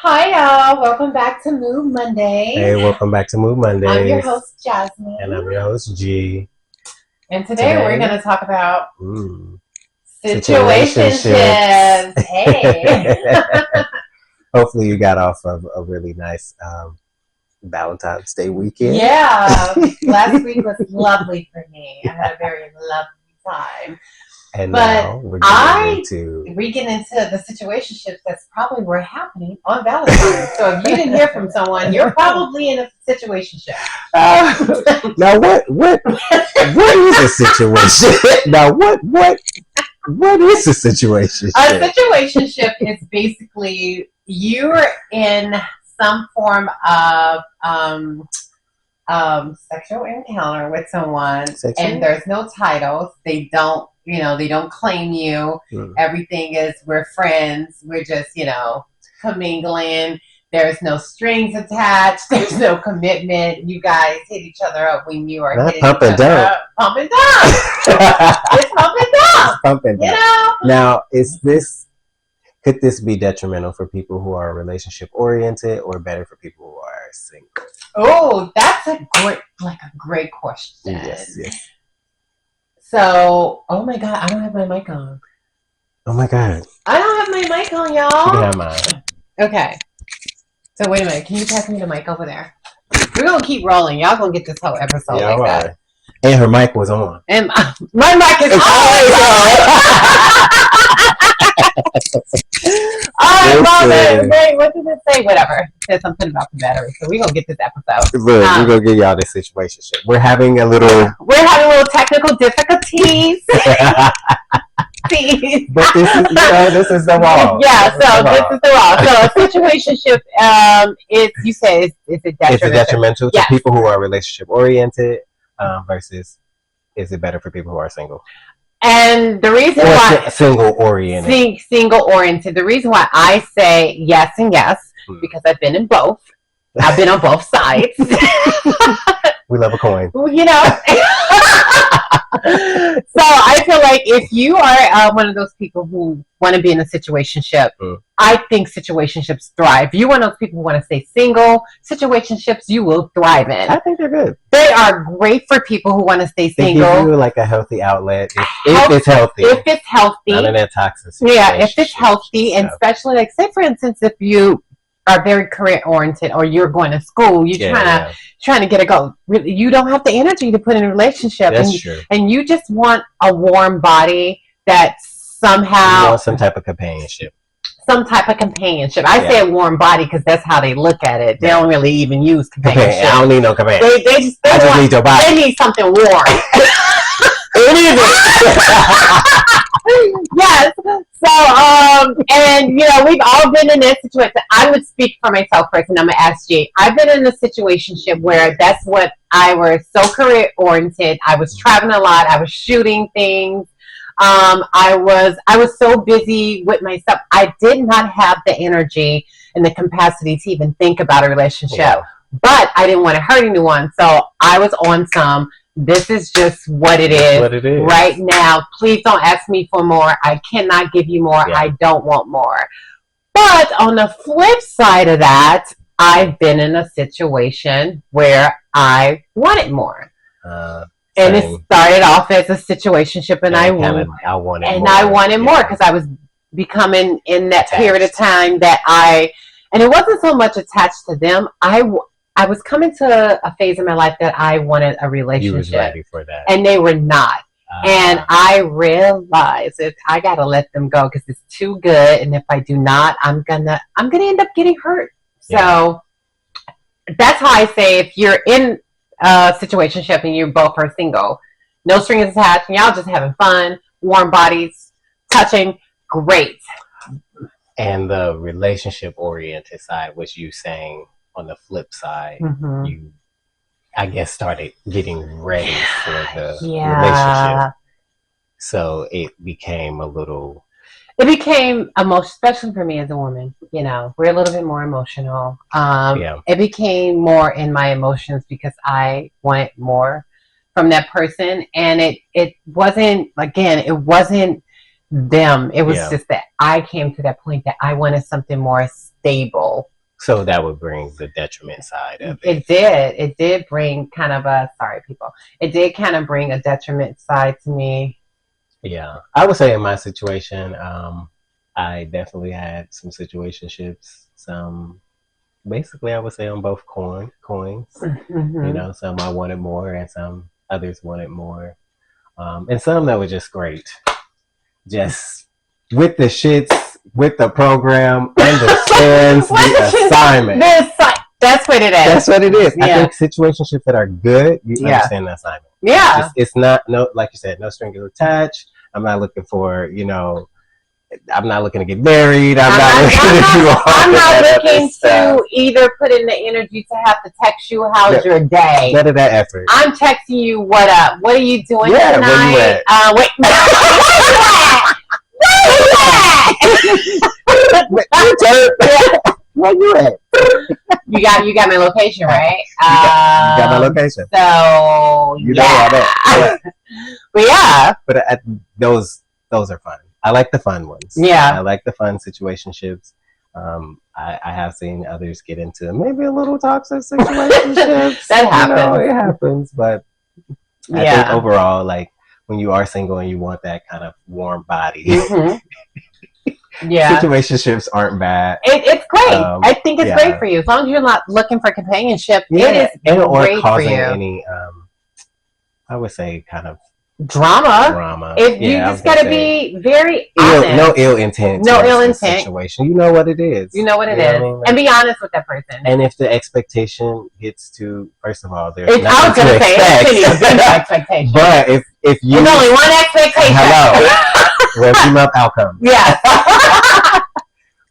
Hi, y'all. Welcome back to Mood Monday. Hey, welcome back to Mood Mondays. I'm your host, Jasmine. And I'm your host, G. And today we're going to talk about situationships. Hey. Hopefully you got off of a really nice Valentine's Day weekend. Yeah. Last week was lovely for me. I had a very lovely time. And now we get into the situationships that's probably were happening on Valentine's. So if you didn't hear from someone, you're probably in a situationship. Now what is a situation? Now what is a situationship? A situationship is basically you're in some form of sexual encounter with someone, and there's no titles. They don't claim you. Everything is, we're friends. We're just, commingling. There's no strings attached. There's no commitment. You guys hit each other up when you are hitting pump and dump. Pump and dump. It's pump and dump. It's pump and dump. Now, could this be detrimental for people who are relationship oriented, or better for people who are single? Oh, that's a great question. Yes. So, oh my God, I don't have my mic on. Oh my God. I don't have my mic on, y'all. You can have mine. Okay. So wait a minute. Can you pass me the mic over there? We're going to keep rolling. Y'all going to get this whole episode that. And her mic was on. And my mic is always on. All right, wait, what did it say? Whatever. It said something about the battery. So we're going to get this episode. Look, we're going to get y'all this situationship. We're having a little technical difficulties. But this is the wall. Yeah, this is the wall. So a situationship, is it detrimental? Is it detrimental to people who are relationship oriented versus is it better for people who are single? And the reason why single oriented. The reason why I say yes and yes, because I've been in both. I've been on both sides. We love a coin. So I feel like if you are one of those people who want to be in a situationship, I think situationships thrive. If you're one of those people who want to stay single, situationships you will thrive in. I think they're good. They are great for people who want to stay single. They give you like a healthy outlet if it's healthy. If it's healthy. None of that toxic. Yeah, if it's healthy, and especially like say for instance if you are very career oriented or you're going to school, you're trying to get a go. You don't have the energy to put in a relationship. That's true. And you just want a warm body that somehow you want some type of companionship. I say a warm body because that's how they look at it. They don't really even use companionship. I don't need no companionship. I just need your body. They need something warm. Yes. So, and we've all been in that situation. I would speak for myself first, and I'm gonna ask Jay. I've been in a situationship where that's what I was so career oriented. I was traveling a lot. I was shooting things. I was so busy with myself. I did not have the energy and the capacity to even think about a relationship. Yeah. But I didn't want to hurt anyone, so I was on some. This is just what it is right now. Please don't ask me for more. I cannot give you more. Yeah. I don't want more. But on the flip side of that, I've been in a situation where I wanted more. And it started off as a situationship, and I wanted more because I was becoming in that period of time that and it wasn't so much attached to them. I was coming to a phase in my life that I wanted a relationship. You was ready for that. And they were not. And I realized that I got to let them go because it's too good. And if I do not, I'm gonna end up getting hurt. Yeah. So that's how I say if you're in a situationship and you both are single, no strings attached, and y'all just having fun, warm bodies, touching, great. And the relationship oriented side was you saying, on the flip side, you, I guess, started getting ready for the relationship. So it became emotional, especially for me as a woman. We're a little bit more emotional. It became more in my emotions because I wanted more from that person. And it wasn't them. It was just that I came to that point that I wanted something more stable So that would bring the detriment side of it. It did bring kind of a, sorry people, it did kind of bring a detriment side to me. Yeah, I would say in my situation, I definitely had some situationships. Some, basically, I would say on both coins. You know, some I wanted more, and some others wanted more, and some that were just great, just with the shits, with the program, understands the assignment. That's what it is. That's what it is. Yeah. I think situationships that are good, you understand the assignment. Yeah. It's not, no, like you said, no strings attached. I'm not looking for, you know, I'm not looking to get married. I'm not looking to either put in the energy to have to text you, how's your day? None of that effort. I'm texting you, what up? What are you doing tonight? Where you at? Wait. Where you at? You got my location, right? You got my location. So you know all that. But yeah. But those are fun. I like the fun ones. Yeah. I like the fun situationships. I have seen others get into maybe a little toxic situationships. That happens. You know, it happens, but I think overall, like when you are single and you want that kind of warm body, situationships aren't bad. It's great. I think it's great for you as long as you're not looking for companionship. It is great causing for you. Any, I would say, kind of drama. If you just got to be very honest. No ill intent. No ill intent. Situation. You know what it is. You know what it is. I mean? And be honest with that person. And if the expectation gets to, first of all, there's I was going to say, it's a expectation. But if you... There's only one expectation. Hello. Review up outcome. Yeah.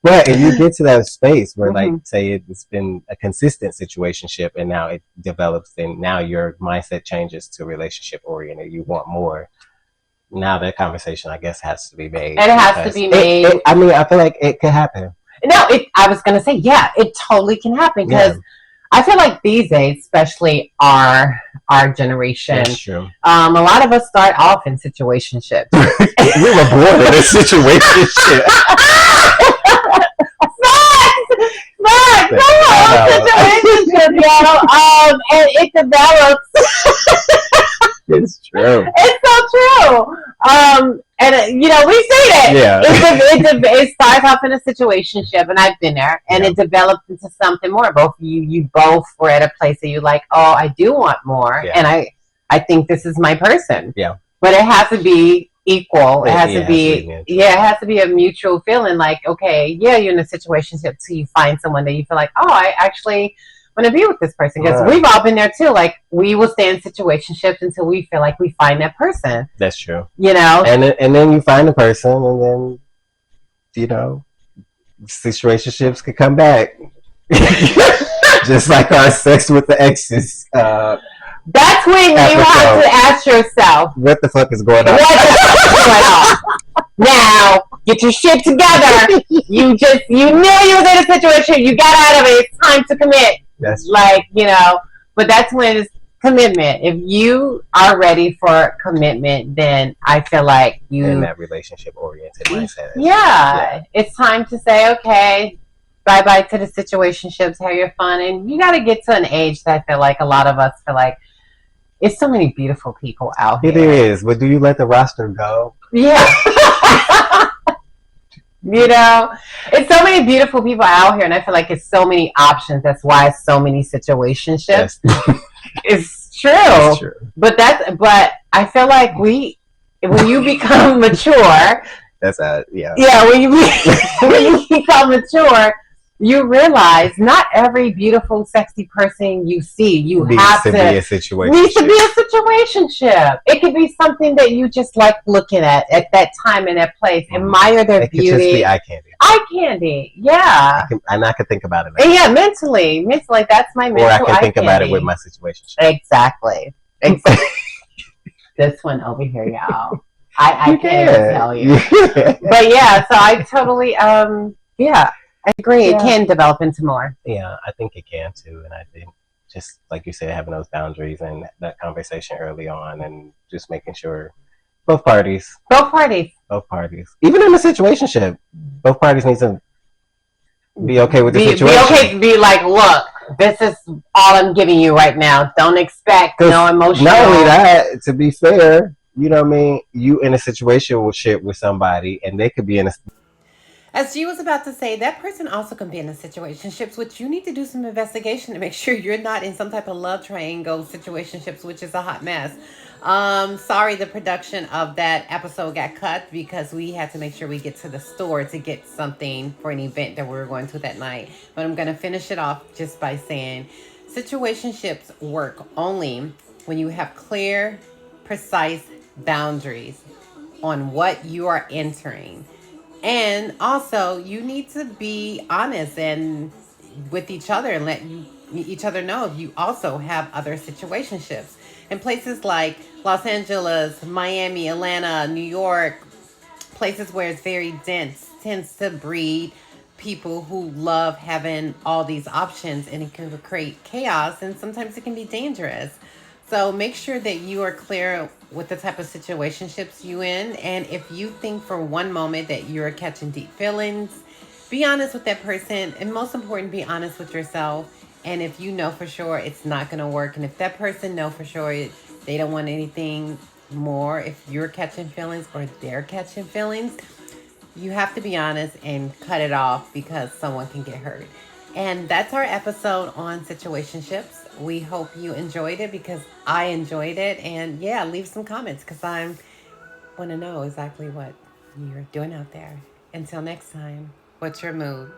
But if you get to that space where, like, say it's been a consistent situationship and now it develops, and now your mindset changes to relationship oriented, you want more. Now that conversation, I guess, has to be made. It has to be made. I mean, I feel like it could happen. No, I was going to say, yeah, it totally can happen because I feel like these days, especially our generation, that's true. A lot of us start off in situationships. We were born in a situationship. And it develops. It's true. It's so true. And you know, we say that. Yeah. It starts off in a situationship, and I've been there, and it develops into something more. Both you both were at a place that you like, oh, I do want more, and I think this is my person. Yeah. But it has to be equal. It has to be it has to be a mutual feeling. Like, okay, you're in a situationship till you find someone that you feel like, oh, I actually want to be with this person, because we've all been there too. Like, we will stay in situationships until we feel like we find that person. That's true. You know, and then you find the person, and then, you know, situationships could come back, just like our sex with the exes. That's when you have to ask yourself, what the fuck is going on? Now, get your shit together. You knew you was in a situation. You got out of it. It's time to commit. That's like, you know, but that's when it's commitment. If you are ready for commitment, then I feel like you in that relationship oriented mindset. Yeah, it's time to say, okay, bye bye to the situationships. Have your fun, and you got to get to an age that I feel like a lot of us feel like it's so many beautiful people out here. It is, but do you let the roster go? Yeah. You know, it's so many beautiful people out here, and I feel like it's so many options. That's why it's so many situationships. It's true. That's true. But I feel like when you become mature, when you become mature, you realize not every beautiful, sexy person you see needs to be a situationship. It could be something that you just like looking at that time and that place. Admire their beauty. It could just be eye candy. Eye candy, yeah. I can think about it. And yeah, mentally, that's my mental. Or I can think about it with my situationship. Exactly. This one over here, y'all. I can't even tell you. But yeah, so I totally I agree. Yeah. It can develop into more. Yeah, I think it can too. And I think, just like you said, having those boundaries and that conversation early on, and just making sure both parties, even in a situationship, both parties need to be okay with the situation. Be okay to be like, look, this is all I'm giving you right now. Don't expect no emotional. Not only that, to be fair, you know what I mean? You in a situationship with somebody, and they could be in a. As G was about to say, that person also can be in a situationships, which you need to do some investigation to make sure you're not in some type of love triangle situationships, which is a hot mess. Sorry, the production of that episode got cut because we had to make sure we get to the store to get something for an event that we were going to that night. But I'm going to finish it off just by saying situationships work only when you have clear, precise boundaries on what you are entering. And also, you need to be honest and with each other and let each other know if you also have other situationships. In places like Los Angeles, Miami, Atlanta, New York, places where it's very dense, tends to breed people who love having all these options, and it can create chaos, and sometimes it can be dangerous. So make sure that you are clear with the type of situationships you in. And if you think for one moment that you're catching deep feelings, be honest with that person. And most important, be honest with yourself. And if you know for sure it's not going to work, and if that person know for sure they don't want anything more, if you're catching feelings or they're catching feelings, you have to be honest and cut it off because someone can get hurt. And that's our episode on situationships. We hope you enjoyed it because I enjoyed it. And yeah, leave some comments because I want to know exactly what you're doing out there. Until next time, what's your mood?